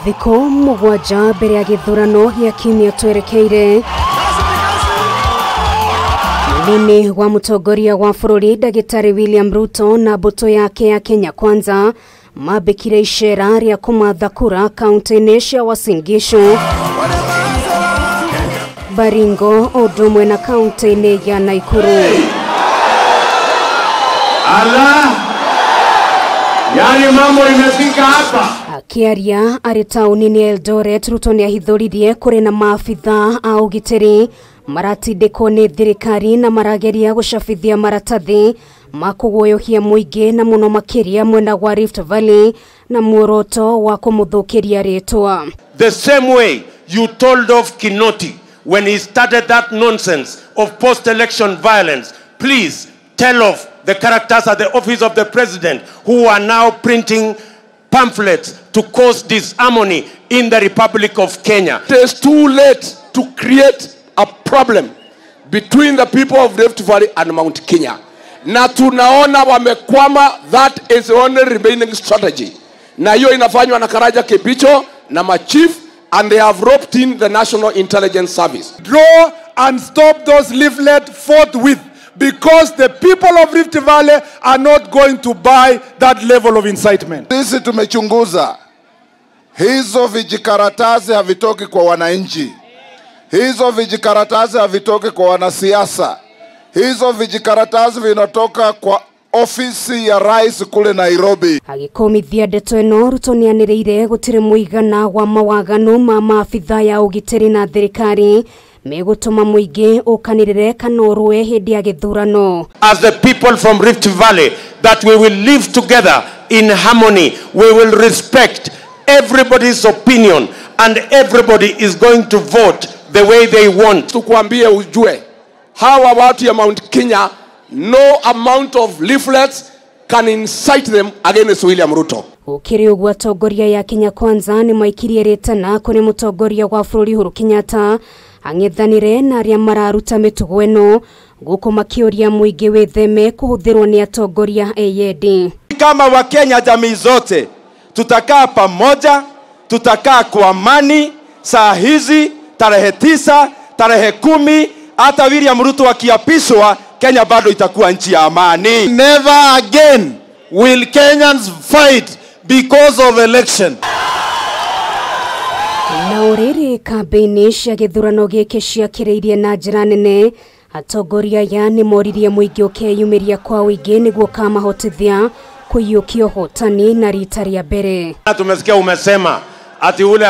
Thiko mugwanja mbere ya githurano gĩa kiumia twerekeire. Munini wa mutongoria wa bururi ndagitari William Ruto na mbuto yake ya Kenya Kwanza mabikire icera ria kumatha kura kaunti cia Uasin Gishu, Baringo odumwe na kaunti ya Nakuru. Yani mambo imefika hapa. Akiaria ari tauni Eldoret, Ruto ni ahithoririe kuri na maafitha augite maratindiko ni thirikari na marageria gucabithia maratathi makuguoyohia muingi na muno makiria mwena wa Rift Valley na muoroto wa kumuthukiria ritwa. The same way you told off Kinoti when he started that nonsense of post-election violence, please tell off the characters at the office of the president who are now printing pamphlets to cause disharmony in the Republic of Kenya. It is too late to create a problem between the people of Rift Valley and Mount Kenya. Na tunaona wamekwama. That is the only remaining strategy. Na hiyo inafanywa na Karaja Kibicho na machief, and they have roped in the National Intelligence Service. Draw and stop those leaflets forthwith, because the people of Rift Valley are not going to buy that level of incitement. Sisi tumechunguza. Hizo vijikaratasi havitoki kwa wananchi. Hizo vijikaratasi havitoki kwa wanasiasa. Hizo vijikaratasi vinatoka kwa ofisi ya rais kule Nairobi. Agikomithia ndeto ino, Ruto nianireire gutire muigana wa mawagano ma maafitha ya ugiteri na thirikari megutuma muingi ukanirire kanorwe hindi ya githurano. As the people from Rift Valley, that we will live together in harmony. We will respect everybody's opinion and everybody is going to vote the way they want. Tukuambie ujue, hawa watu ya Mount Kenya, no amount of leaflets can incite them against William Ruto. Ukiri ugwa tongoria ya Kenya Kwanza ni maikirie retana kuri mutongoria wa bururi Uhuru Kenyatta ang'ethanire na aria mararuta mitugo eno guko makioria muingi witheme kuhuthirwo ni atongoria eyedi. Kama Wakenya jamii zote tutakaa pamoja, tutakaa kwa amani. Saa hizi tarehe 9, tarehe 10, hata William Ruto akiapishwa, Kenya bado itakuwa nchi ya amani. Never again will Kenyans fight because of election. Na uriri kampeni cia githurano giki ciakiriirie na njira nene, atongoria ya ni moririe muingi ukeyumiria kwa wingi niguo kamahotithia kuiyukio hotani na rita ria mbere. Tumesikia umesema ati ule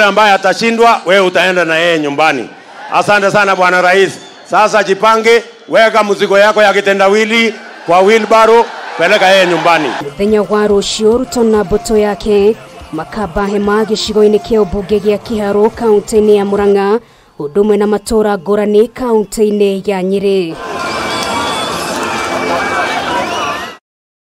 ambaye atashindwa wewe utaenda na yeye nyumbani. Asante sana bwana rais. Sasa jipange, weka mzigo yako ya kitendawili kwa wheelbarrow, peleka yeye nyumbani. Muthenya wa rucio, Ruto na mbuto yake makaba hema gicigo-ini kia ubunge gia Kiharo kaunti ya Murang'a, udumwe na matora ngurani kaunti ya Nyeri.